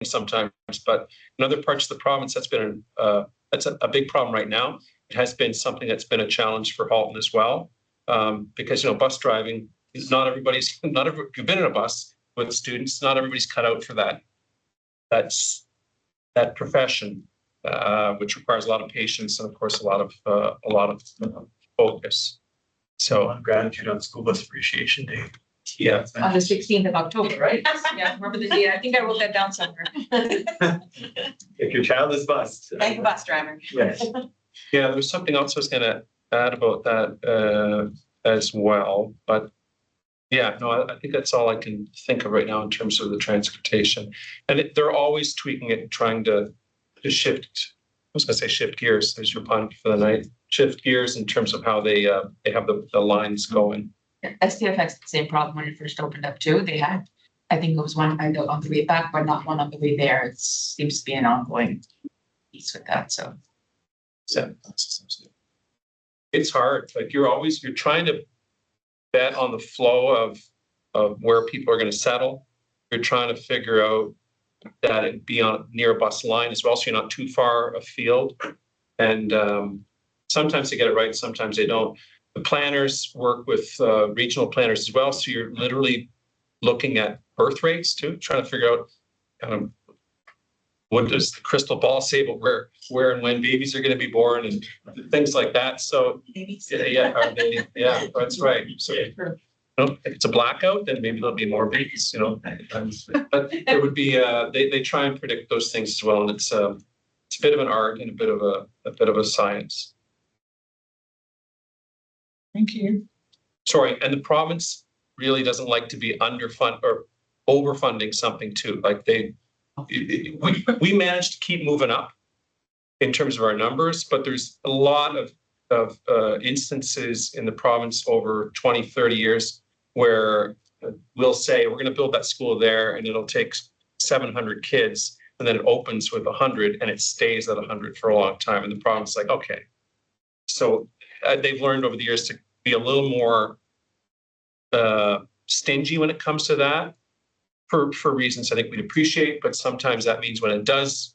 sometimes, but in other parts of the province, that's been that's a big problem right now. It has been something that's been a challenge for Halton as well, because bus driving is not everybody's. Not every, if you've been in a bus with students, not everybody's cut out for that. That profession, which requires a lot of patience and, of course, a lot of focus. So, gratitude on School Bus Appreciation Day. Yeah, on the 16th of October, right? Yeah, remember the date? I think I wrote that down somewhere. If your child is bused. Thank the bus driver. Yes. Yeah, there was something else I was going to add about that as well, but yeah, no, I think that's all I can think of right now in terms of the transportation, and they're always tweaking it, trying to shift. I was going to say shift gears. There's your pun for the night. Shift gears in terms of how they have the lines going. STF has the same problem when it first opened up too. They had, I think it was one on the way back, but not one on the way there. It seems to be an ongoing piece with that. So it's hard. Like you're trying to bet on the flow of where people are going to settle. You're trying to figure out that it be on near a bus line as well, so you're not too far afield. And sometimes they get it right, sometimes they don't. The planners work with regional planners as well, so you're literally looking at birth rates too, trying to figure out kind of what does the crystal ball say about where and when babies are going to be born and things like that. So yeah, that's right. So if it's a blackout, then maybe there'll be more babies, But there would be they try and predict those things as well, and it's a bit of an art and a bit of a science. thank you. Sorry, and the province really doesn't like to be underfund or overfunding something too. Like we managed to keep moving up in terms of our numbers, but there's a lot of instances in the province over 20, 30 years where we'll say we're going to build that school there and it'll take 700 kids, and then it opens with 100 and it stays at 100 for a long time. And the province is like, okay. So they've learned over the years to be a little more stingy when it comes to that for reasons I think we'd appreciate, but sometimes that means when it does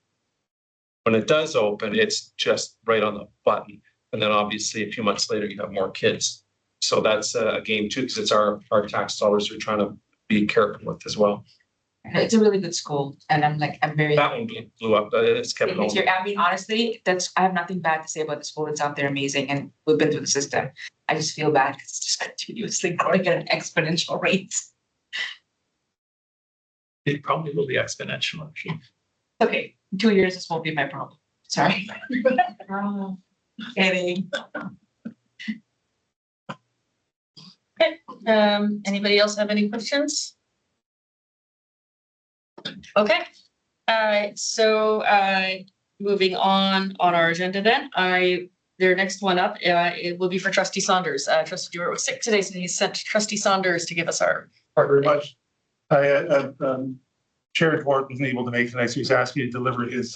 open, it's just right on the button. And then obviously a few months later, you have more kids. So that's a game too, because it's our tax dollars we're trying to be careful with as well. It's a really good school, and I'm very. That one blew up. It's kept going. I mean, honestly, I have nothing bad to say about the school. It's out there amazing, and we've been through the system. I just feel bad because it's just continuously growing at an exponential rate. It probably will be exponential, actually. Okay, 2 years, this won't be my problem. Sorry. Kidding. Okay. Anybody else have any questions? Okay. So moving on our agenda then, their next one up, it will be for Trustee Saunders. Trustee Stewart was sick today, so he sent Trustee Saunders to give us our. Thank you very much. Chair Dwart wasn't able to make tonight, so he's asked me to deliver his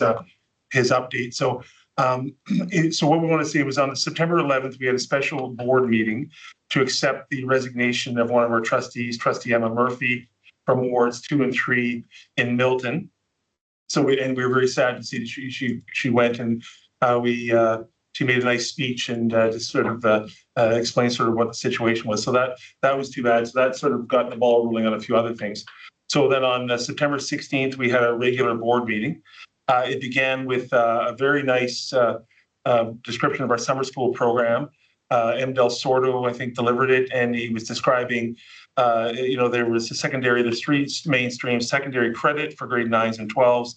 update. So what we want to say was on September 11th, we had a special board meeting to accept the resignation of one of our trustees, Trustee Emma Murphy, from wards 2 and 3 in Milton. So we were very sad to see that she went, and she made a nice speech and just sort of explained sort of what the situation was. So that was too bad. So that sort of got the ball rolling on a few other things. So then on September 16th, we had a regular board meeting. It began with a very nice description of our summer school program. M. Del Sordo, I think, delivered it, and he was describing, there was there's 3 mainstream secondary credit for grade 9s and 12s.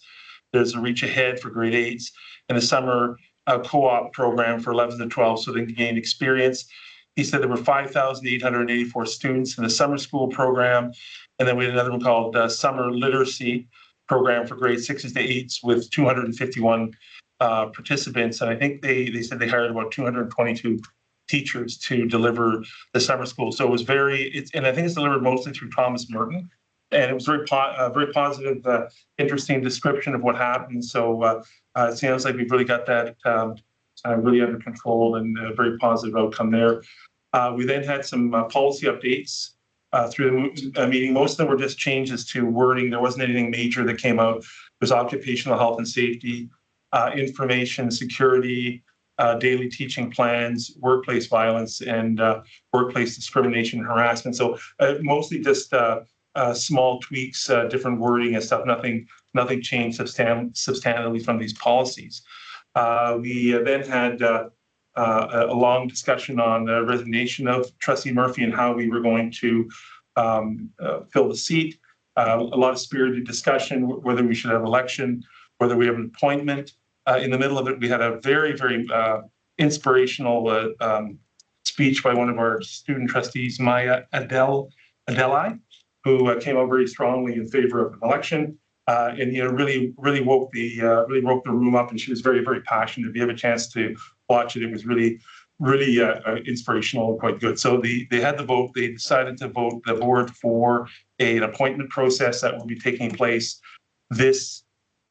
There's a reach ahead for grade 8s, and a summer co-op program for 11s and 12s, so they can gain experience. He said there were 5,884 students in the summer school program, and then we had another one called Summer Literacy Program for grade 6s to 8s with 251 participants, and I think they said they hired about 222 teachers to deliver the summer school. So it was and I think it's delivered mostly through Thomas Merton, and it was very positive, interesting description of what happened. So it sounds like we've really got that really under control, and a very positive outcome there. We then had some policy updates. through the meeting. Most of them were just changes to wording. There wasn't anything major that came out. There's occupational health and safety, information security, daily teaching plans, workplace violence, and workplace discrimination and harassment. So mostly just small tweaks, different wording and stuff. Nothing changed substantially from these policies. We then had a long discussion on the resignation of Trustee Murphy and how we were going to fill the seat. A lot of spirited discussion, whether we should have election, whether we have an appointment. In the middle of it, we had a very, very inspirational speech by one of our student trustees, Maya Adeli, who came out very strongly in favor of an election. And really woke the room up, and she was very, very passionate. If you have a chance to watch it, it was really inspirational and quite good. So they had the vote. They decided to vote the board for an appointment process that will be taking place this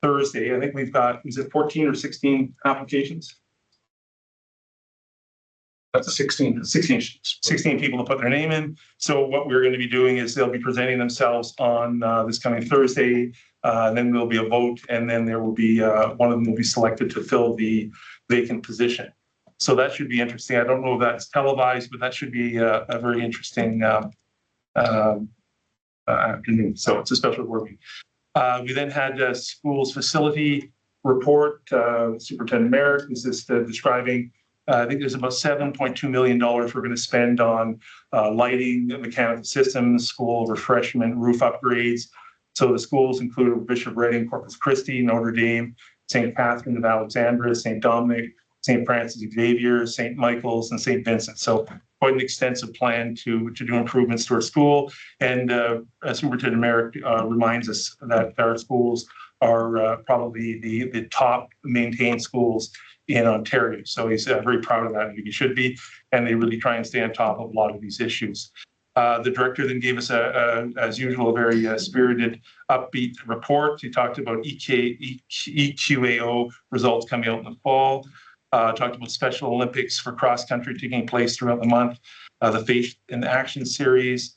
Thursday. I think we've got, is it 14 or 16 applications? That's 16 people to put their name in. So what we're going to be doing is they'll be presenting themselves on this coming Thursday. Then there'll be a vote, and then there will be one of them will be selected to fill the vacant position. So that should be interesting. I don't know if that's televised, but that should be a very interesting afternoon. So it's a special board meeting. We then had a schools facility report. Superintendent Merrick was just describing. I think there's about $7.2 million we're going to spend on lighting, mechanical systems, school refreshment, roof upgrades. So the schools include Bishop Redding, Corpus Christi, Notre Dame, St. Catherine of Alexandria, St. Dominic, St. Francis Xavier, St. Michael's, and St. Vincent. So quite an extensive plan to do improvements to our school. And Superintendent Merrick reminds us that our schools are probably the top maintained schools in Ontario. So he's very proud of that, and he should be. And they really try and stay on top of a lot of these issues. The director then gave us, as usual, a very spirited, upbeat report. He talked about EQAO results coming out in the fall. Talked about Special Olympics for cross country taking place throughout the month. The Faith in Action series,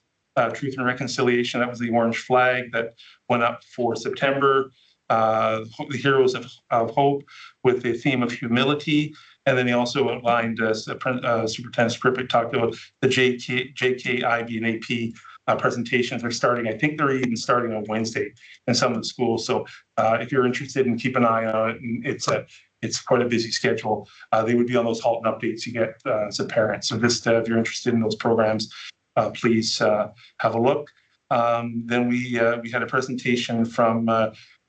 Truth and Reconciliation. That was the orange flag that went up for September. The Heroes of Hope with the theme of humility. And then he also outlined, Superintendent Skripik talked about the JK, IB, and AP presentations are starting. I think they're even starting on Wednesday in some of the schools. So if you're interested, and keep an eye on it, and it's quite a busy schedule. They would be on those Halton updates you get as a parent. So just if you're interested in those programs, please have a look. Then we had a presentation from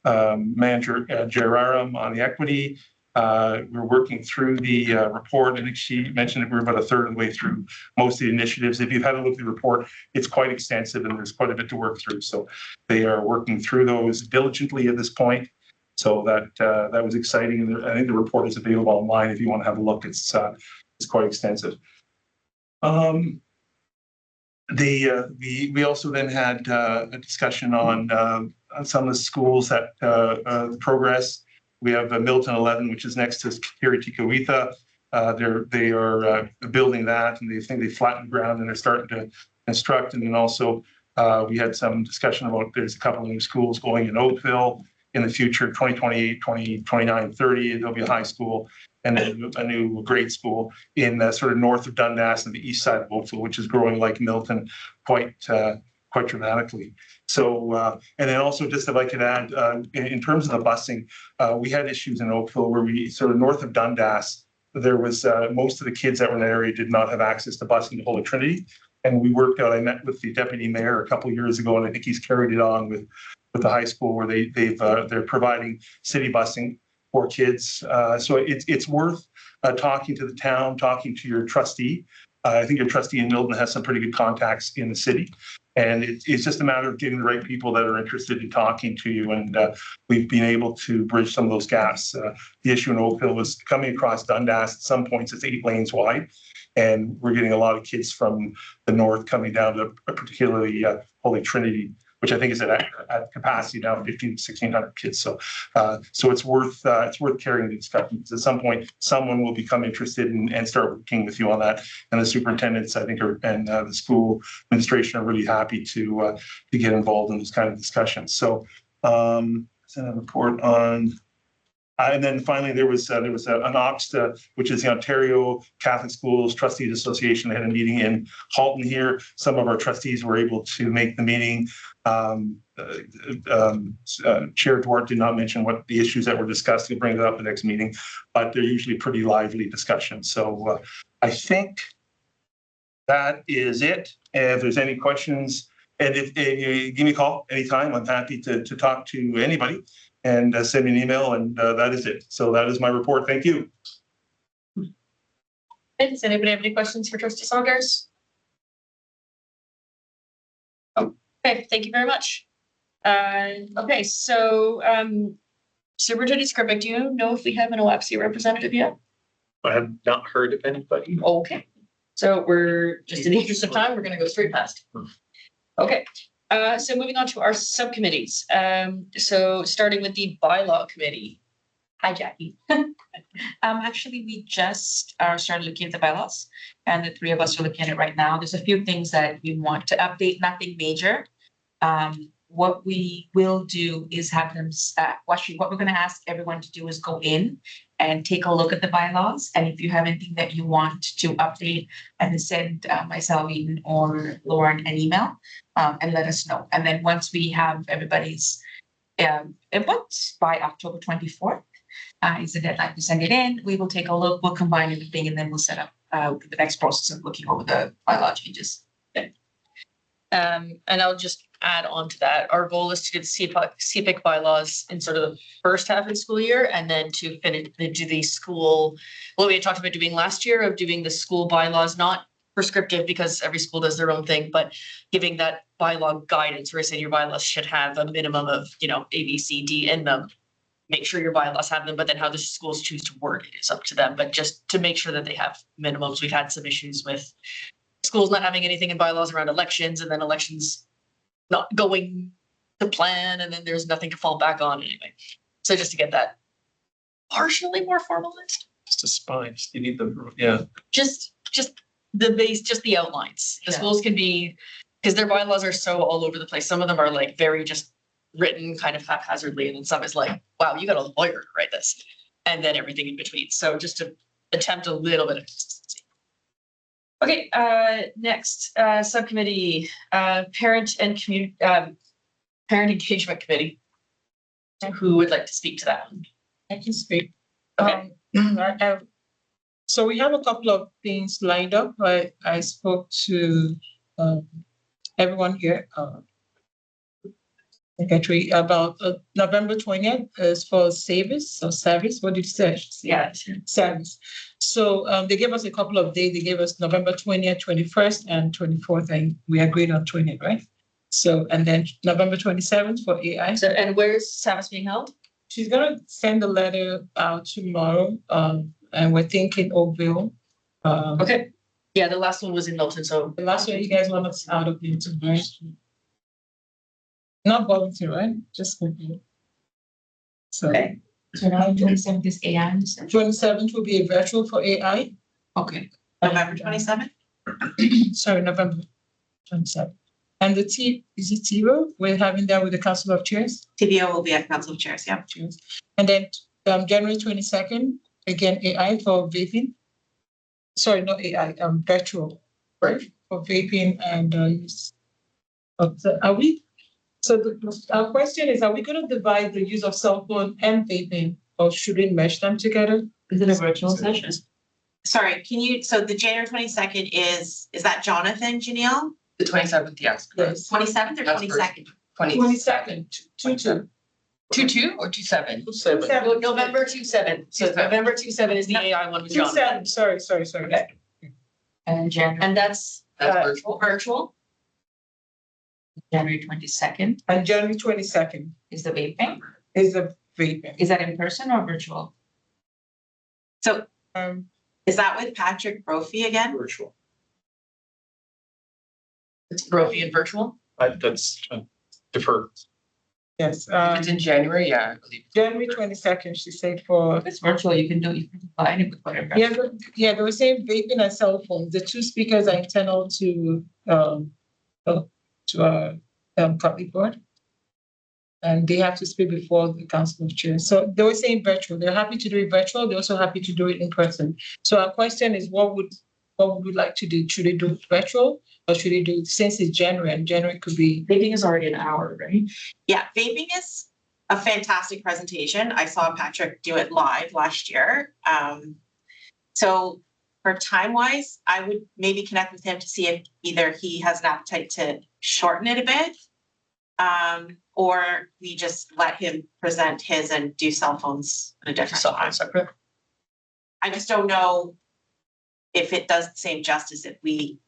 Manager Jeraram on the equity. We're working through the report. I think she mentioned that we're about a third of the way through most of the initiatives. If you've had a look at the report, it's quite extensive and there's quite a bit to work through. So they are working through those diligently at this point. So that was exciting. And I think the report is available online if you want to have a look. It's quite extensive. We also then had a discussion on some of the schools that progress. We have Milton 11, which is next to Kiritikawitha. They are building that, and they think they flattened ground and they're starting to construct. And then also we had some discussion about there's a couple of new schools going in Oakville in the future, 2028, 2029, 30. There'll be a high school and then a new grade school in sort of north of Dundas and the east side of Oakville, which is growing like Milton quite dramatically. So, and then also just if I could add, in terms of the busing, we had issues in Oakville where we sort of north of Dundas, there was most of the kids that were in that area did not have access to busing to Holy Trinity. And we worked out, I met with the deputy mayor a couple of years ago, and I think he's carried it on with the high school where they're providing city busing for kids. So it's worth talking to the town, talking to your trustee. I think your trustee in Milton has some pretty good contacts in the city. And it's just a matter of getting the right people that are interested in talking to you. And we've been able to bridge some of those gaps. The issue in Oakville was coming across Dundas. At some points, it's 8 lanes wide. And we're getting a lot of kids from the north coming down to particularly Holy Trinity. which I think is at capacity now, 1,600 kids. So it's worth carrying the discussion, because at some point someone will become interested and start working with you on that. And the superintendents, I think, and the school administration are really happy to get involved in those kind of discussions. So send a report on. And then finally, there was an OXTA, which is the Ontario Catholic Schools Trustees Association. They had a meeting in Halton here. Some of our trustees were able to make the meeting. Chair Duarte did not mention what the issues that were discussed. He'll bring it up at the next meeting, but they're usually pretty lively discussions. So I think that is it. If there's any questions, and if you give me a call anytime, I'm happy to talk to anybody. And send me an email, and that is it. So that is my report. Thank you. Does anybody have any questions for Trustee Saunders? Okay, thank you very much. Okay, so Superintendent Skripek, do you know if we have an OAPC representative yet? I have not heard of anybody. Okay, so we're just in the interest of time, we're going to go straight past. Okay. So moving on to our subcommittees. So starting with the bylaw committee. Hi, Jackie. Actually, we just started looking at the bylaws, and the three of us are looking at it right now. There's a few things that we want to update, nothing major. What we will do is have them, what we're going to ask everyone to do is go in and take a look at the bylaws. And if you have anything that you want to update, and send myself or Lauren an email and let us know. And then once we have everybody's input by October 24th, is the deadline to send it in. We will take a look, we'll combine everything, and then we'll set up the next process of looking over the bylaw changes. And I'll just add on to that. Our goal is to get CPIC bylaws in sort of the first half of the school year, and then to finish do the school, what we had talked about doing last year, of doing the school bylaws, not prescriptive because every school does their own thing, but giving that bylaw guidance where I say your bylaws should have a minimum of, A, B, C, D in them. Make sure your bylaws have them, but then how the schools choose to word it is up to them. But just to make sure that they have minimums. We've had some issues with schools not having anything in bylaws around elections, and then elections not going to plan, and then there's nothing to fall back on anyway. So just to get that partially more formalized. Just a spine. You need the, yeah. Just the base, just the outlines. The schools can be, because their bylaws are so all over the place. Some of them are like very just written kind of haphazardly, and then some is like, wow, you got a lawyer to write this, and then everything in between. So just to attempt a little bit of consistency. Okay, next subcommittee, parent engagement committee. Who would like to speak to that one? I can speak. Okay. So we have a couple of things lined up. I spoke to everyone here, secretary, about November 20th is for service. What did you say? Yeah. Service. So they gave us a couple of days. They gave us November 20th, 21st, and 24th, and we agreed on 20th, right? So, and then November 27th for AI. So, and where's service being held? She's gonna send a letter out tomorrow, and we're thinking Oakville. Okay. Yeah, the last one was in Milton, so. The last one you guys want us out of Milton, right? Not volunteer, right? Just maybe. So. Okay. So now 27th is AI. 27th will be a virtual for AI. Okay. November 27th? Sorry, November 27th. And the is it TIVO? We're having that with the Council of Chairs. TBO will be at Council of Chairs, yeah. Chairs. And then January 22nd, again, AI for vaping. Sorry, not AI, virtual, right? For vaping and use. Are we? So our question is, are we going to divide the use of cell phone and vaping, or should we mesh them together? Is it a virtual session? Sorry, so the January 22nd is that Jonathan, Janelle? The 27th, yes. Yes. 27th or 22nd? 22nd, 2/2. 2/2 or 2/7? 2/7. November 2/7. So November 2/7 is the AI one with John. 2/7, sorry. And January, And that's virtual. January 22nd And January 22nd is the vaping. is the vaping. Is that in person or virtual? So Um, is that with Patrick Brophy again? Virtual. It's Brophy and virtual. That's defer. Yes, If it's in January, yeah, I believe. January 22nd, she said for, If it's virtual, you can combine it with whatever. yeah, they were saying vaping and cell phones. The two speakers are internal to public board. And they have to speak before the council of chairs. So they were saying virtual. They're happy to do it virtual. They're also happy to do it in person. So our question is, what would we like to do? Should they do it virtual, or should they do it, since it's January, and January could be? Vaping is already an hour, right? Yeah, vaping is a fantastic presentation. I saw Patrick do it live last year. So for time wise, I would maybe connect with him to see if either he has an appetite to shorten it a bit. Or we just let him present his and do cell phones at a different time. Separate. I just don't know if it does the same justice if we.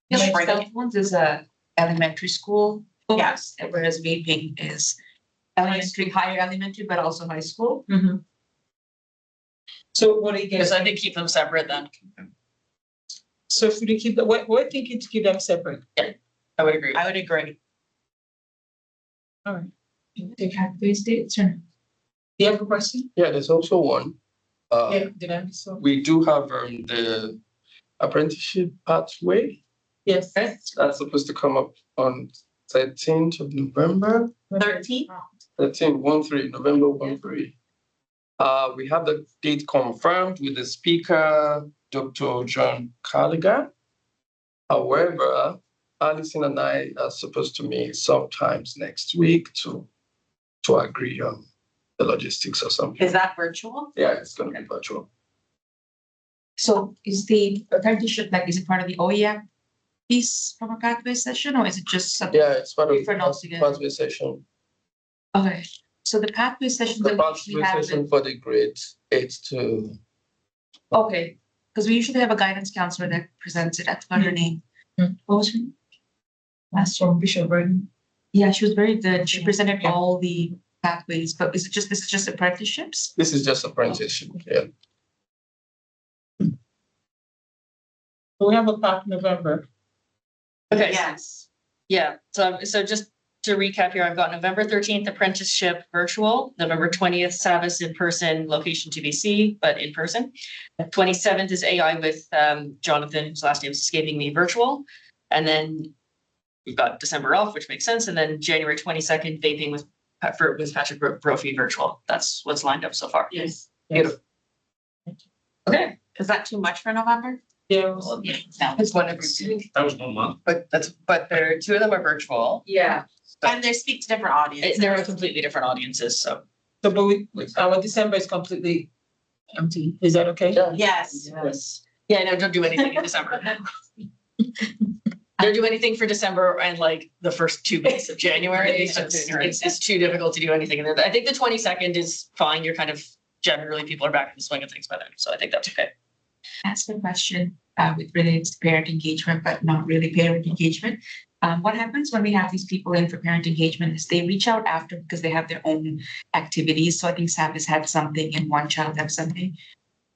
Yeah, bring cell it- phones is a elementary school Yes. focus, whereas vaping is elementary, higher elementary, but also high school. So what do you Because guys? I think keep them separate then. So if we keep we're thinking to keep them separate. I would agree. I would agree. All right. They have these dates or? Do you have a question? Yeah, there's also one. Yeah, did I miss so? We do have the apprenticeship pathway. Yes. That's supposed to come up on 13th of November. 13? 13, November 13. We have the date confirmed with the speaker, Dr. John Callaghan. However, Alison and I are supposed to meet sometimes next week to agree on the logistics or something. Is that virtual? Yeah, it's going to be virtual. So is the apprenticeship, like, is it part of the OEM piece from a pathway session, or is it just something? Yeah, it's part of Different altogether. the pathway session. Okay, so the pathway session The that we usually pathway have, session for the grades 8 to okay, because we usually have a guidance counselor that presents it. I forgot her name. What was her name? Last year, Bishop Burton. Yeah, she was very good. She presented all the pathways, but this is just apprenticeships? This is just apprenticeship. Yeah. We have a path November. Okay. Yes. Yeah, so just to recap here, I've got November 13th apprenticeship virtual, November 20th Sabbath in person, location TBC, but in person. 27th is AI with Jonathan, whose last name is escaping me, virtual. And then we've got December off, which makes sense. And then January 22nd, vaping with Patrick Brophy virtual. That's what's lined up so far. Yes. Beautiful. Okay. Is that too much for November? Yeah. Well, Yeah. It's one every 2 weeks. That was 1 month. But there, 2 of them are virtual. Yeah. And they speak to different audiences. They're completely different audiences, so. So, but our December is completely empty. Is that okay? Yeah. Yes. Yes. Yeah, no, don't do anything in December. Don't do anything for December and like the first 2 weeks of January. It's too difficult to do anything. And I think the 22nd is fine. You're kind of generally people are back in the swing of things by then. So I think that's okay. Ask a question with relates to parent engagement, but not really parent engagement. What happens when we have these people in for parent engagement is they reach out after because they have their own activities. So I think SAP has had something and one child have something.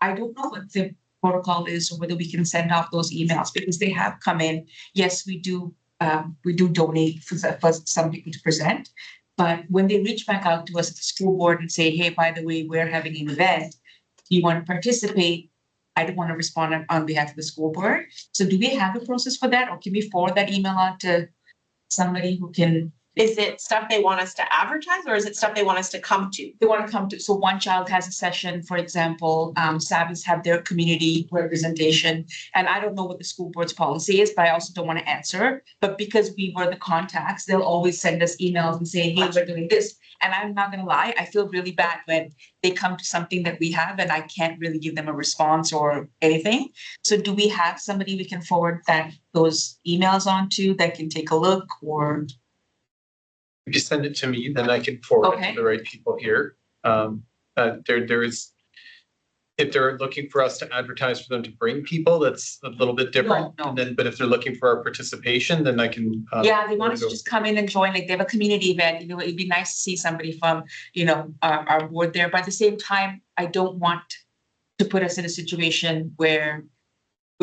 I don't know what the protocol is or whether we can send off those emails because they have come in. Yes, we do donate for some people to present. But when they reach back out to us at the school board and say, hey, by the way, we're having an event, do you want to participate? I don't want to respond on behalf of the school board. So do we have a process for that? Or can we forward that email out to somebody who can? Is it stuff they want us to advertise or is it stuff they want us to come to? They want to come to, so one child has a session, for example, Sabbaths have their community representation. And I don't know what the school board's policy is, but I also don't want to answer. But because we were the contacts, they'll always send us emails and say, hey, we're doing this. And I'm not gonna lie, I feel really bad when they come to something that we have and I can't really give them a response or anything. So do we have somebody we can forward those emails on to that can take a look or? If you send it to me, then I can forward it Okay. to the right people here. There is, if they're looking for us to advertise for them to bring people, that's a little bit different. No. And then, but if they're looking for our participation, then I can. Yeah, they want us to just come in and join, like they have a community event, it'd be nice to see somebody from, our board there, but at the same time, I don't want to put us in a situation where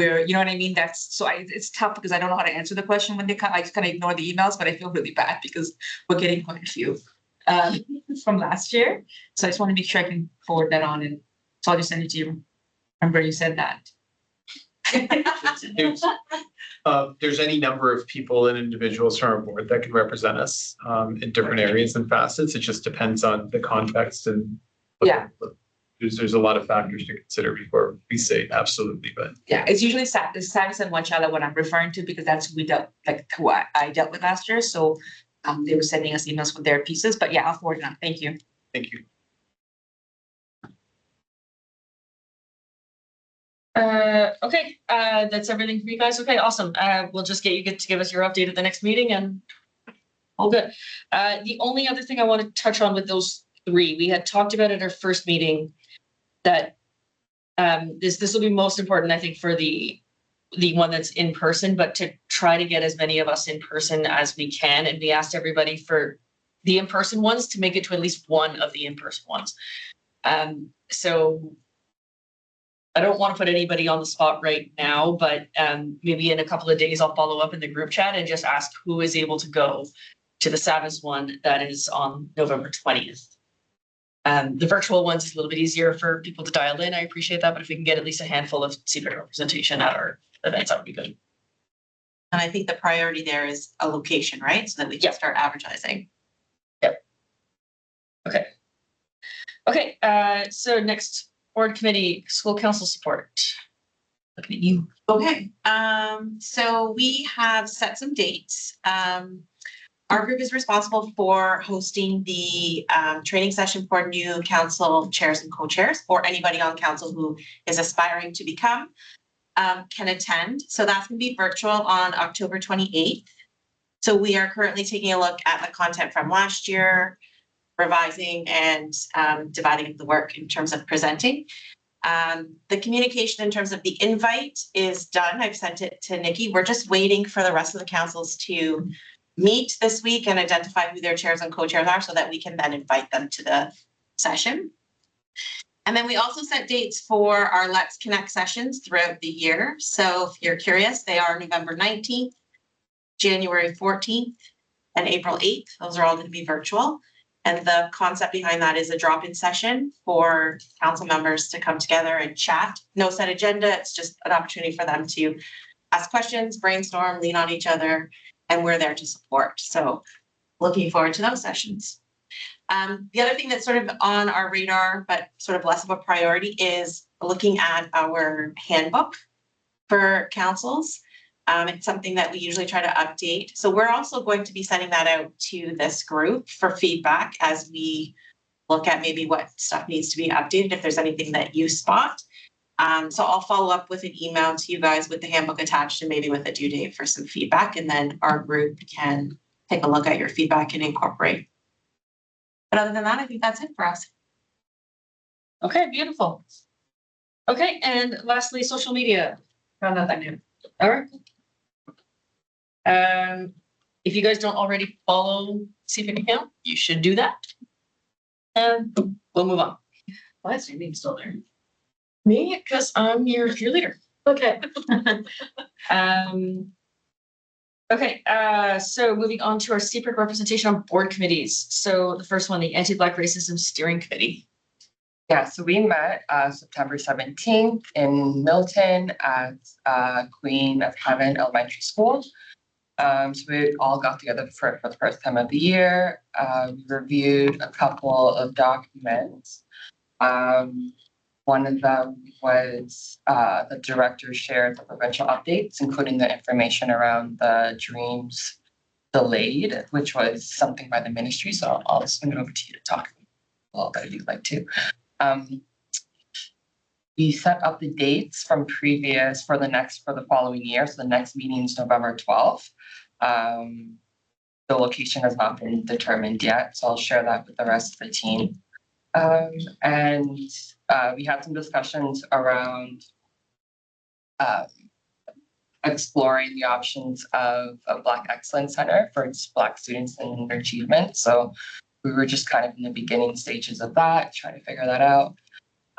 where, you know what I mean? It's tough because I don't know how to answer the question when they come. I just kind of ignore the emails, but I feel really bad because we're getting quite a few from last year. So I just want to make sure I can forward that on, and so I'll just send it to you. Remember you said that. There's any number of people and individuals from our board that can represent us in different areas and facets. It just depends on the context and. Yeah. There's a lot of factors to consider before we say absolutely, but. Yeah, it's usually Savis and One Child what I'm referring to, because that's who we dealt, like who I dealt with last year. So they were sending us emails with their pieces, but yeah, I'll forward it on. Thank you. Thank you. Okay, that's everything for you guys. Okay, awesome. We'll just get to give us your update at the next meeting, and all good. The only other thing I want to touch on with those three, we had talked about at our first meeting that this will be most important, I think, for the one that's in person, but to try to get as many of us in person as we can. And we asked everybody for the in-person ones to make it to at least one of the in-person ones. So I don't want to put anybody on the spot right now, but maybe in a couple of days, I'll follow up in the group chat and just ask who is able to go to the Savis one that is on November 20th. The virtual ones is a little bit easier for people to dial in. I appreciate that, but if we can get at least a handful of CPIC representation at our events, that would be good. And I think the priority there is a location, right? So that we can start advertising. Yep. Okay. Okay, so next, board committee, school council support. Looking at you. Okay, so we have set some dates. Our group is responsible for hosting the training session for new council chairs and co-chairs, or anybody on council who is aspiring to become can attend. So that's going to be virtual on October 28th. So we are currently taking a look at the content from last year, revising and dividing up the work in terms of presenting. The communication in terms of the invite is done. I've sent it to Nikki. We're just waiting for the rest of the councils to meet this week and identify who their chairs and co-chairs are so that we can then invite them to the session. And then we also set dates for our Let's Connect sessions throughout the year. So if you're curious, they are November 19th, January 14th, and April 8th. Those are all going to be virtual. And the concept behind that is a drop-in session for council members to come together and chat. No set agenda. It's just an opportunity for them to ask questions, brainstorm, lean on each other, and we're there to support. So looking forward to those sessions. The other thing that's sort of on our radar, but sort of less of a priority, is looking at our handbook for councils. It's something that we usually try to update. So we're also going to be sending that out to this group for feedback as we look at maybe what stuff needs to be updated, if there's anything that you spot. So I'll follow up with an email to you guys with the handbook attached and maybe with a due date for some feedback, and then our group can take a look at your feedback and incorporate. But other than that, I think that's it for us. Okay, beautiful. Okay, and lastly, social media. Found nothing new. All right. If you guys don't already follow CPIC account, you should do that. And we'll move on. Why is your name still there? Me, because I'm your cheerleader. Okay. Okay, so moving on to our CPIC representation on board committees. So the first one, the Anti-Black Racism Steering Committee. Yeah, so we met September 17th in Milton at Queen of Heaven Elementary School. So we all got together for the first time of the year. We reviewed a couple of documents. One of them was the director shared the provincial updates, including the information around the dreams delayed, which was something by the ministry. So I'll swing it over to you to talk a little bit if you'd like to. We set up the dates from previous for the following year. So the next meeting is November 12th. The location has not been determined yet, so I'll share that with the rest of the team. And we had some discussions around exploring the options of a Black Excellence Center for Black students and their achievement. So we were just kind of in the beginning stages of that, trying to figure that out.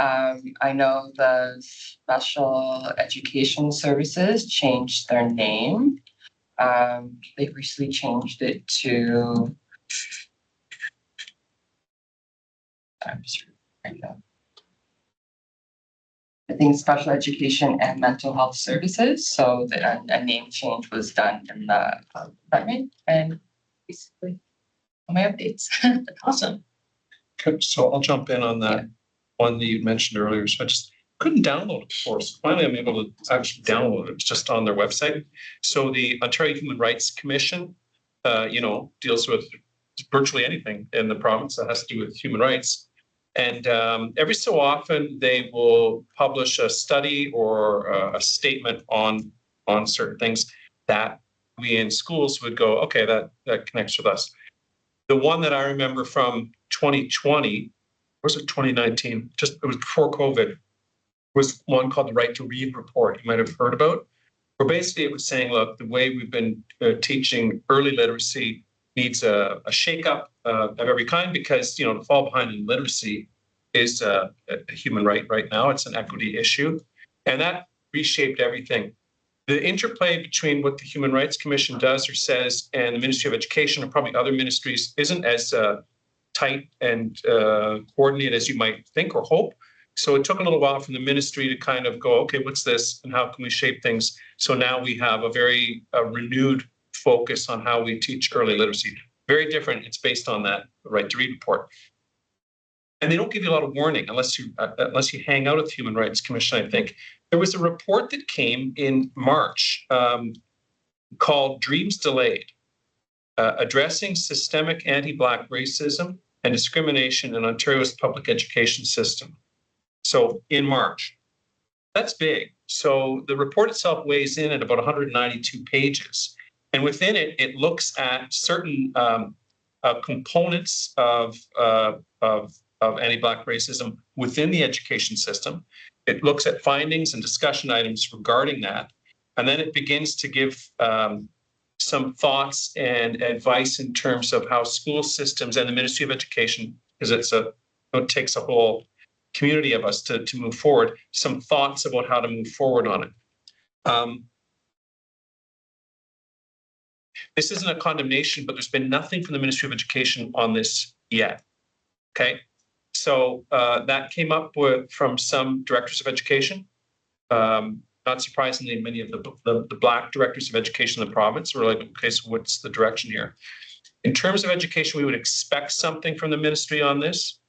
I know the special education services changed their name. They recently changed it to. I'm just right now. I think special education and mental health services. So a name change was done in the department, and basically all my updates. Awesome. Okay, so I'll jump in on that one that you mentioned earlier. So I just couldn't download it before. So finally, I'm able to actually download it. It's just on their website. So the Ontario Human Rights Commission, deals with virtually anything in the province that has to do with human rights. And every so often, they will publish a study or a statement on certain things that we in schools would go, okay, that connects with us. The one that I remember from 2020, was it 2019? It was before COVID, was one called the Right to Read Report. You might have heard about, where basically it was saying, look, the way we've been teaching early literacy needs a shakeup of every kind, because to fall behind in literacy is a human right now. It's an equity issue, and that reshaped everything. The interplay between what the Human Rights Commission does or says and the Ministry of Education, and probably other ministries, isn't as tight and coordinated as you might think or hope. So it took a little while for the ministry to kind of go, okay, what's this and how can we shape things? So now we have a very renewed focus on how we teach early literacy. Very different. It's based on that Right to Read report. And they don't give you a lot of warning unless you hang out at the Human Rights Commission, I think. There was a report that came in March called Dreams Delayed, Addressing Systemic Anti-Black Racism and Discrimination in Ontario's Public Education System. So in March, that's big. So the report itself weighs in at about 192 pages. And within it, it looks at certain components of anti-Black racism within the education system. It looks at findings and discussion items regarding that. And then it begins to give some thoughts and advice in terms of how school systems and the Ministry of Education, because it takes a whole community of us to move forward, some thoughts about how to move forward on it. This isn't a condemnation, but there's been nothing from the Ministry of Education on this yet. Okay, so that came up from some directors of education. Not surprisingly, many of the Black directors of education in the province were like, okay, so what's the direction here? In terms of education, we would expect something from the ministry on this.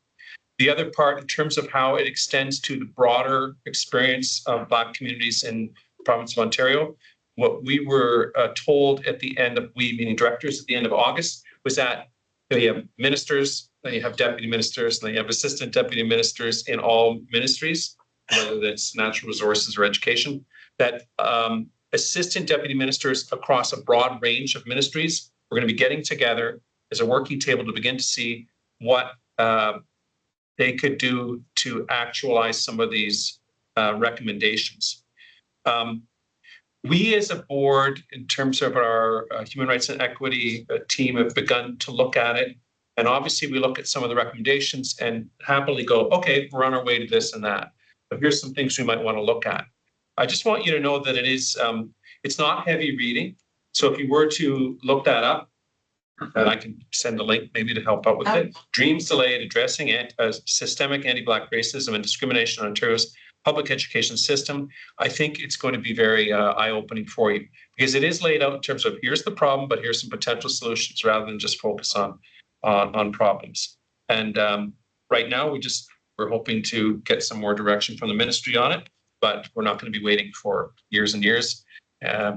The other part, in terms of how it extends to the broader experience of Black communities in the province of Ontario, what we were told at the end of, we meaning directors, at the end of August, was that you have ministers, then you have deputy ministers, and then you have assistant deputy ministers in all ministries, whether that's natural resources or education, that assistant deputy ministers across a broad range of ministries, we're going to be getting together as a working table to begin to see what they could do to actualize some of these recommendations. We as a board, in terms of our human rights and equity team, have begun to look at it. And obviously we look at some of the recommendations and happily go, okay, we're on our way to this and that. But here's some things we might want to look at. I just want you to know that it is, it's not heavy reading. So if you were to look that up, and I can send a link maybe to help out with it. Dreams Delayed, Addressing Systemic Anti-Black Racism and Discrimination in Ontario's Public Education System. I think it's going to be very eye-opening for you, because it is laid out in terms of here's the problem, but here's some potential solutions, rather than just focus on problems. And right now we're hoping to get some more direction from the ministry on it, but we're not going to be waiting for years and years,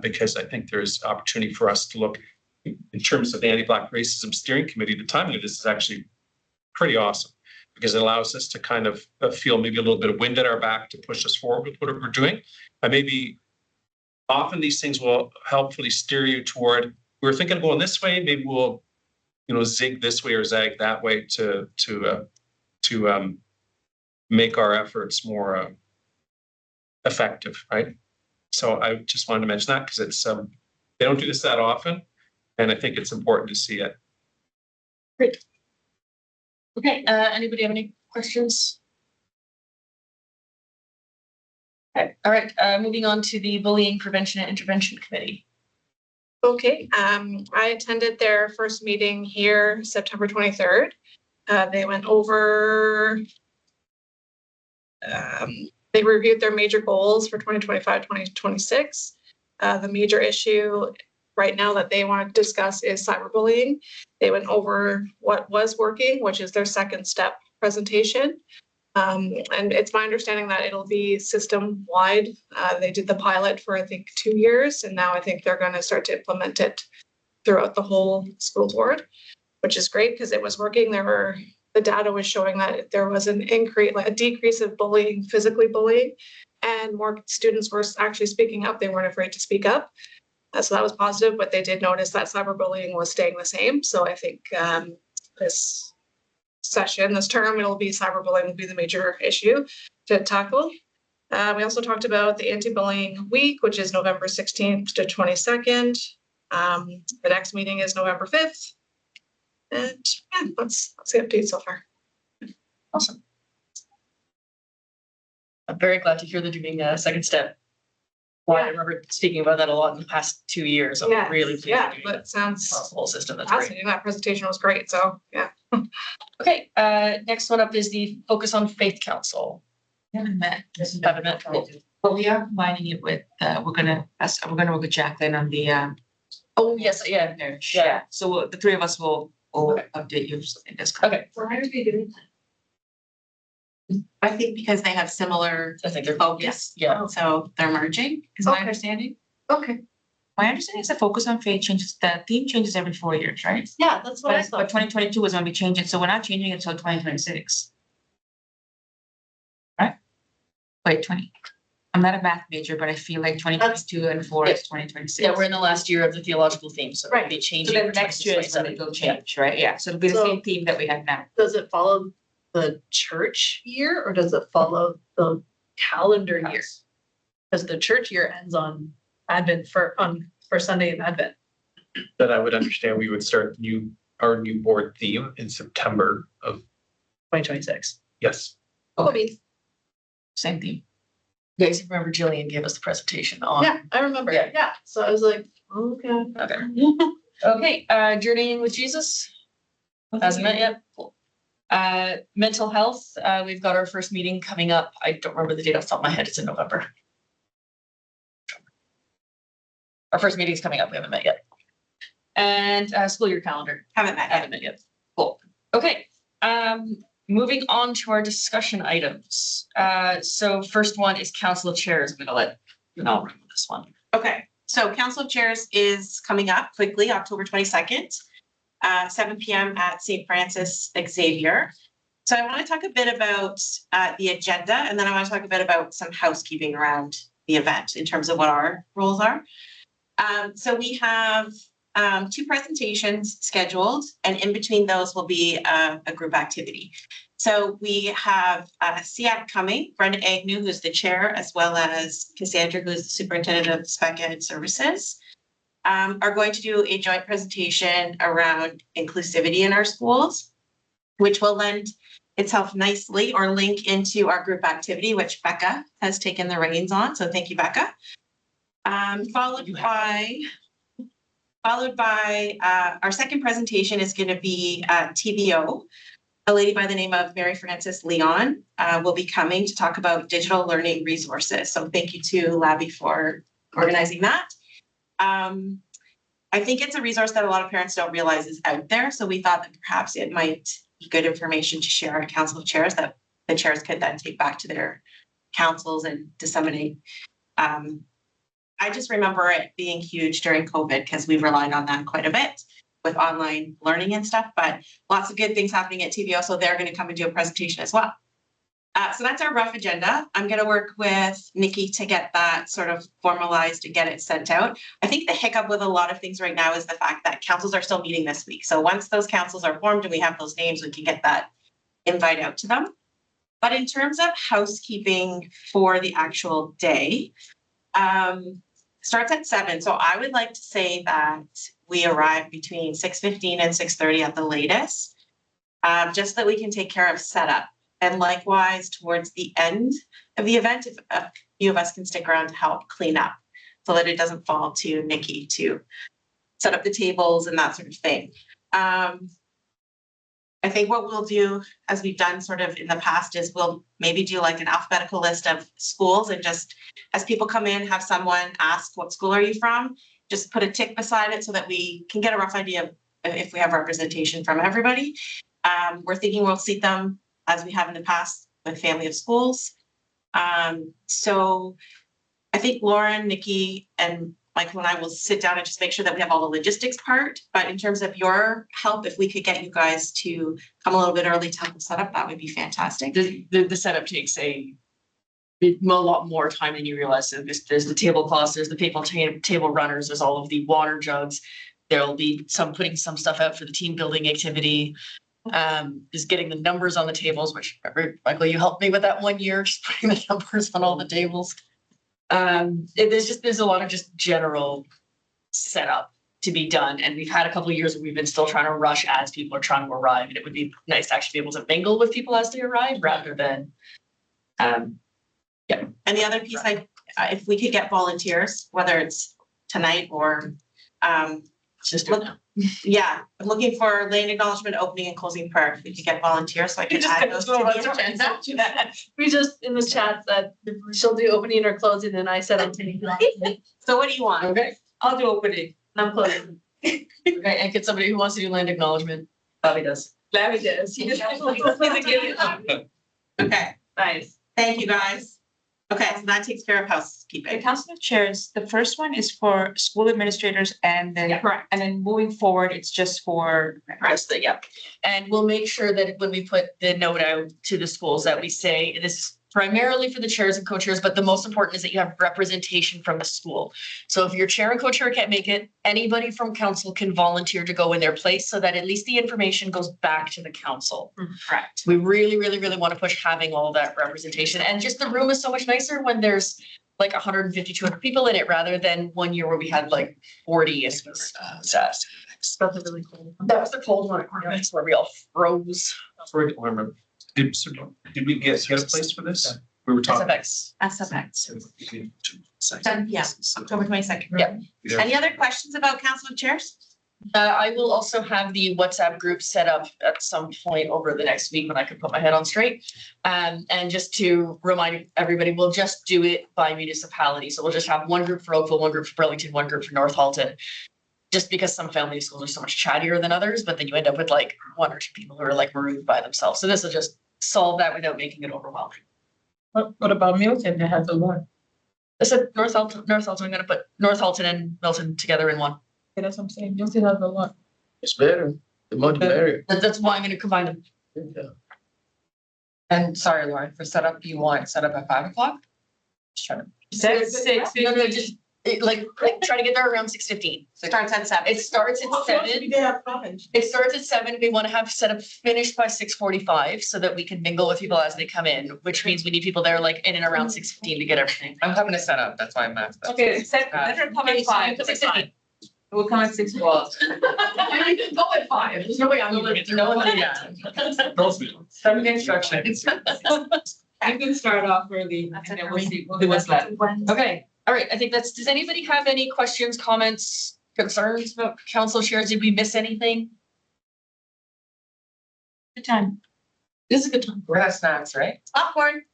because I think there's opportunity for us to look in terms of the Anti-Black Racism Steering Committee. The timing of this is actually pretty awesome, because it allows us to kind of feel maybe a little bit of wind at our back to push us forward with what we're doing. And maybe often these things will helpfully steer you toward, we're thinking of going this way, maybe we'll, zig this way or zag that way to make our efforts more effective, right? So I just wanted to mention that, because it's they don't do this that often, and I think it's important to see it. Great. Okay, anybody have any questions? Okay, all right, moving on to the Bullying Prevention and Intervention Committee. Okay, I attended their first meeting here September 23rd. They went over, they reviewed their major goals for 2025, 2026. The major issue right now that they want to discuss is cyberbullying. They went over what was working, which is their second step presentation. And it's my understanding that it'll be system-wide. They did the pilot for, I think, 2 years, and now I think they're going to start to implement it throughout the whole school board, which is great because it was working. The data was showing that there was an increase, like a decrease of bullying, physically bullying, and more students were actually speaking up. They weren't afraid to speak up. So that was positive, but they did notice that cyberbullying was staying the same. So I think this term, it'll be cyberbullying will be the major issue to tackle. We also talked about the anti-bullying week, which is November 16th to 22nd. The next meeting is November 5th. And yeah, that's the update so far. Awesome. I'm very glad to hear they're doing a second step. Well, I remember speaking about that a lot in the past 2 years. I'm really pleased yeah, they're doing that sounds across the whole system. That's great. fascinating. That presentation was great. So yeah. Okay, next one up is the Focus on Faith Council. Haven't met. Haven't met. Cool. But we are combining it with, we're gonna work with Jacqueline on the, Oh, yes, yeah. yeah. So the three of us will update you. In this. Okay. Why are they doing that? I think because they have similar I think they're focus. Yeah. So they're merging, is my Okay. understanding. Okay. My understanding is the focus on faith changes, the theme changes every 4 years, right? Yeah, that's what I But thought. 2022 is gonna be changing, so we're not changing it until 2026. Right? Wait, I'm not a math major, but I feel like 2022 and 4 is 2026. Yeah, we're in the last year of the theological theme, so it'll be So changing. then for next year is when 2027. it'll change, right? Yeah, so it'll be the So- same theme that we have now. Does it follow the church year or does it follow the calendar year? Because the church year ends on Advent for Sunday of Advent. Then I would understand we would start our new board theme in September of, 2026. yes. Okay. Same theme. You guys remember Jillian gave us the presentation on. Yeah, I remember. Yeah. Yeah. So I was like, okay. Okay. Okay, Journeying with Jesus. Hasn't met yet. Cool. Mental health, we've got our first meeting coming up. I don't remember the date off the top of my head. It's in November. Our first meeting's coming up. We haven't met yet. And school year calendar. Haven't met yet. Haven't met yet. Cool. Okay. Moving on to our discussion items. So first one is council of chairs. I'm gonna let Janelle run with this one. Okay, so Council of Chairs is coming up quickly, October 22nd, 7 p.m. at St. Francis Xavier. So I want to talk a bit about the agenda, and then I want to talk a bit about some housekeeping around the event in terms of what our roles are. So we have 2 presentations scheduled, and in between those will be a group activity. So we have CIAC coming, Brenda Agnew, who's the chair, as well as Cassandra, who's the superintendent of Spec Ed services, are going to do a joint presentation around inclusivity in our schools, which will lend itself nicely or link into our group activity, which Becca has taken the reins on. So thank you, Becca. Followed by our second presentation is going to be TVO. A lady by the name of Mary Frances Leon will be coming to talk about digital learning resources. So thank you to Labby for organizing that. I think it's a resource that a lot of parents don't realize is out there. So we thought that perhaps it might be good information to share at Council of Chairs that the chairs could then take back to their councils and disseminate. I just remember it being huge during COVID because we relied on that quite a bit with online learning and stuff, but lots of good things happening at TVO. So they're going to come and do a presentation as well. So that's our rough agenda. I'm going to work with Nikki to get that sort of formalized and get it sent out. I think the hiccup with a lot of things right now is the fact that councils are still meeting this week. So once those councils are formed and we have those names, we can get that invite out to them. But in terms of housekeeping for the actual day, starts at 7. So I would like to say that we arrive between 6:15 and 6:30 at the latest, just so that we can take care of setup. And likewise, towards the end of the event, if few of us can stick around to help clean up so that it doesn't fall to Nikki to set up the tables and that sort of thing. I think what we'll do, as we've done sort of in the past, is we'll maybe do like an alphabetical list of schools and just as people come in, have someone ask, what school are you from? Just put a tick beside it so that we can get a rough idea of if we have representation from everybody. We're thinking we'll seat them as we have in the past with family of schools. So I think Lauren, Nikki, and Michael and I will sit down and just make sure that we have all the logistics part. But in terms of your help, if we could get you guys to come a little bit early to help set up, that would be fantastic. The setup takes a lot more time than you realize. So there's the tablecloths, there's the table runners, there's all of the water jugs. There'll be putting some stuff out for the team building activity. Just getting the numbers on the tables, which Michael, you helped me with that one year, just putting the numbers on all the tables. There's a lot of just general setup to be done. And we've had a couple of years where we've been still trying to rush as people are trying to arrive. And it would be nice to actually be able to mingle with people as they arrive rather than, yeah. And the other piece, if we could get volunteers, whether it's tonight or, just do it now. Yeah, I'm looking for lane acknowledgement, opening and closing prayer. If we could get volunteers, so I can add those to the agenda. We just in the chat said she'll do opening or closing, and I said I'm taking it. So what do you want? Okay, I'll do opening. I'm closing. okay, and get somebody who wants to do land acknowledgement. Bobby does. Larry does. He just Okay, nice. thank you, guys. Okay, so that takes care of The housekeeping. Council of Chairs, the first one is for school administrators and then, Correct. and then moving forward, it's just for. Rest of it, yeah. And we'll make sure that when we put the note out to the schools that we say this is primarily for the chairs and co-chairs, but the most important is that you have representation from the school. So if your chair and co-chair can't make it, anybody from council can volunteer to go in their place so that at least the information goes back to the council. Correct. We really, really, really want to push having all that representation. And just the room is so much nicer when there's like 150, 200 people in it rather than one year where we had like 40 and it was sad. That's really cool. That was the cold one. That's where we all froze. Did we get a place for this? We were talking. SFX. SFX, 10 p.m., October 22nd. Yep. Any other questions about Council of Chairs? I will also have the WhatsApp group set up at some point over the next week when I can put my head on straight. And just to remind everybody, we'll just do it by municipality. So we'll just have one group for Oakville, one group for Burlington, one group for North Halton. Just because some family schools are so much chattier than others, but then you end up with like one or two people who are like marooned by themselves. So this will just solve that without making it overwhelming. What about Milton? They have the one. I said North Halton, I'm gonna put North Halton and Milton together in one. Yeah, that's what I'm saying. Milton has the one. It's better. The more the merrier. That's why I'm gonna combine them. Yeah. And sorry, Lauren, for setup, you want set up at 5 o'clock? Just trying to. No, just like try to get there around 6:15. Starts at 7. It starts at 7. They have fun. It starts at 7. We want to have setup finished by 6:45 so that we can mingle with people as they come in, which means we need people there like in and around 6:15 to get everything. I'm having a setup, that's why I'm asking. Okay, Let her come at 5. It's 6:15. We'll come at 6. Well, you can go at 5. There's no way I'm gonna get no one. Send me instructions. You can start off early and then we'll see what's left. Okay, all right. I think does anybody have any questions, comments, concerns about council chairs? Did we miss anything? Good time. This is a good time. We're gonna have snacks, right? Popcorn.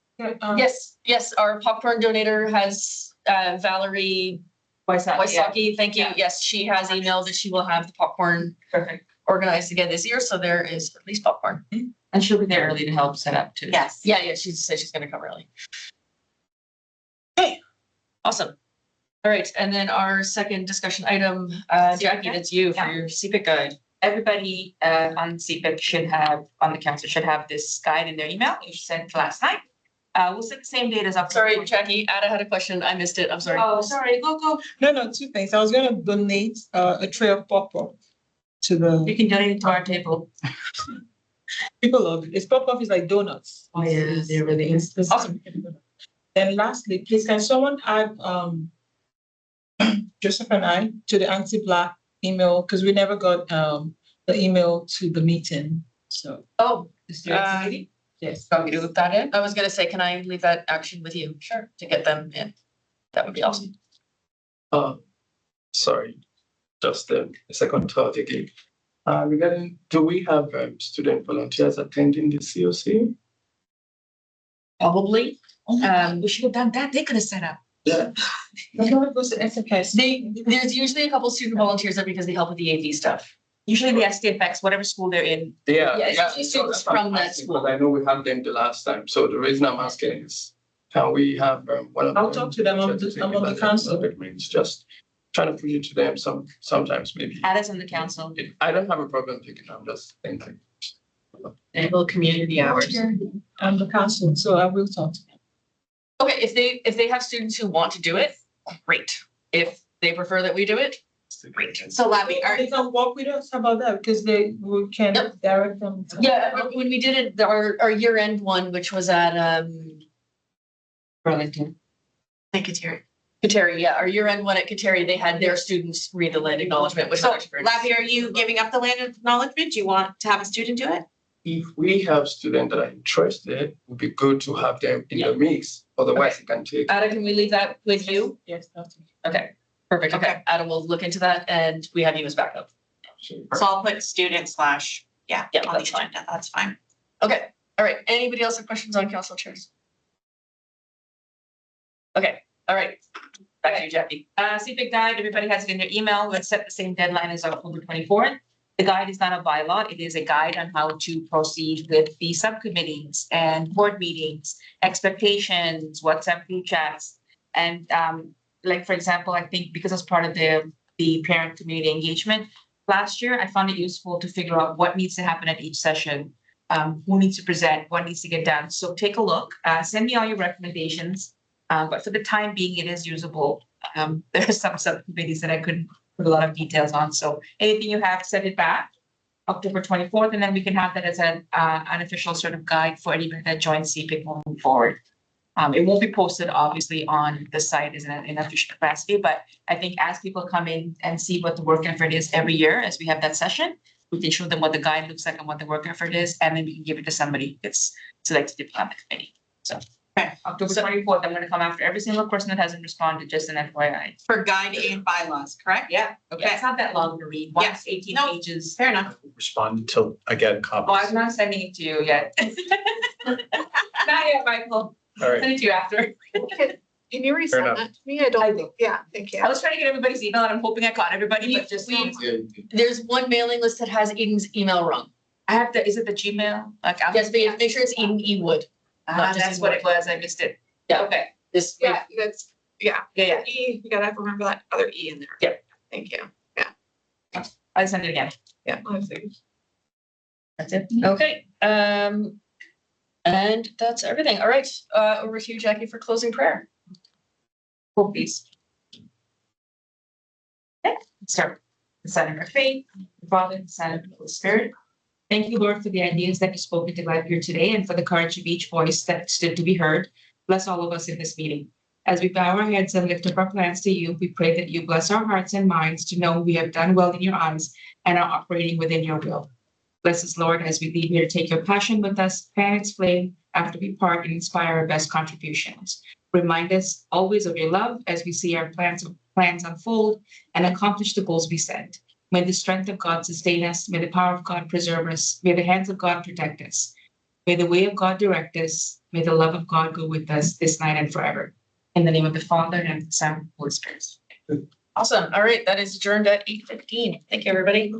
Yes, our popcorn donator has Valerie Wysocki, thank you. Yeah. Yes, she has emailed that she will have the popcorn Perfect. organized again this year, so there is at least popcorn. And she'll be there early to help set up too. Yes. Yeah, she said she's gonna come early. Okay, awesome. All right, and then our second discussion item, Jackie, that's you for your CPIC guide. Everybody on CPIC should have, on the council should have this guide in their email. You sent last time. We'll set the same date as up. Sorry, Jackie, Ada had a question. I missed it. I'm sorry. Oh, sorry. Go. No, 2 things. I was gonna donate a tray of pop-up to the You can donate it to our table. people love it. It's pop-up is like donuts. Oh, yeah, they're really Awesome. Then lastly, please can someone add Joseph and I to the anti-Black email because we never got the email to the meeting. So Oh, Yes. Want me to loop that in? I was gonna say, can I leave that action with you? Sure. To get them in. That would be awesome. Sorry, just a second thought again. Regarding, do we have student volunteers attending the COC? Probably. We should have done that. They could have set up. Yeah. It goes to SFS. There's usually a couple student volunteers there because they help with the AV stuff. Usually the STFX, whatever school they're in. Yeah. Yeah, it's usually students that's what I'm from that asking, school. because I know we had them the last time, so the reason I'm asking is, can we have one of them? I'll talk to them. I'm on the council. It's just trying to push it to them sometimes maybe. Add us on the council. I don't have a problem picking up, just thinking. Little community hours. I'm the council, so I will talk to them. Okay, if they have students who want to do it, great. If they prefer that we do it, great. So Labby, They can work with us about that because we can Yep. direct them. to- Yeah, when we did it, our year end one, which was at Burlington. Kateri, yeah, our year end one at Kateri, they had their students read the land acknowledgement, which was so actually very. Labby, are you giving up the land acknowledgement? Do you want to have a student do it? If we have students that are interested, it would be good to have them in the mix, otherwise it can take. Adam, can we leave that with you? Yes, that's it. Okay, perfect. Okay, Adam will look into that and we have you as backup. So I'll put student slash, yeah, Yeah, on the that's fine. agenda. That's fine. Okay, all right. Anybody else have questions on council chairs? Okay, all right. Back to you, Jackie. CPIC guide, everybody has it in their email. Let's set the same deadline as October 24th. The guide is not a bylaw. It is a guide on how to proceed with the subcommittees and board meetings, expectations, WhatsApp group chats. And like, for example, I think because as part of the parent community engagement, last year, I found it useful to figure out what needs to happen at each session, who needs to present, what needs to get done. So take a look, send me all your recommendations. But for the time being, it is usable. There are some subcommittees that I couldn't put a lot of details on. So anything you have, send it back October 24th, and then we can have that as an unofficial sort of guide for anybody that joins CPIC moving forward. It won't be posted obviously on the site as an official capacity, but I think as people come in and see what the work effort is every year, as we have that session, we can show them what the guide looks like and what the work effort is, and then we can give it to somebody that's selected to be on the committee. So. Okay, October 24th, I'm gonna come after every single person that hasn't responded, just an FYI. For guide and bylaws, correct? Yeah, Okay. it's not that long to read, Yeah. once 18 No. pages. Fair enough. Respond until I get Oh, I'm copies. not sending it to you yet. Not yet, Michael, All right. send it to you after. Can you Fair resend enough. that to me? I don't think, yeah, thank you. I was trying to get everybody's email and I'm hoping I caught everybody, but just, There's one mailing list that has Eden's email wrong. I have the, is it the Gmail? Like, Yes, but you have to make sure it's Eden E. Wood. not just that's what it was, I missed it. Yeah. Okay, This, Yeah, that's, yeah, yeah, E, you gotta remember that other E in there. Yeah. Thank you. I'll send it again. Yeah. I see. That's it. okay, and that's everything. All right, over to you, Jackie, for closing prayer. Cool, please. Okay, let's start. The sign of our faith, the Father, the Son, and the Holy Spirit. Thank you, Lord, for the ideas that you spoke into life here today and for the courage of each voice that stood to be heard. Bless all of us in this meeting. As we bow our heads and lift up our plans to you, we pray that you bless our hearts and minds to know we have done well in your eyes and are operating within your will. Bless us, Lord, as we leave here to take your passion with us, fan its flame after we part and inspire our best contributions. Remind us always of your love as we see our plans unfold and accomplish the goals we set. May the strength of God sustain us. May the power of God preserve us. May the hands of God protect us. May the way of God direct us. May the love of God go with us this night and forever. In the name of the Father and the Son and the Holy Spirit. Awesome. All right, that is adjourned at 8:15. Thank you, everybody.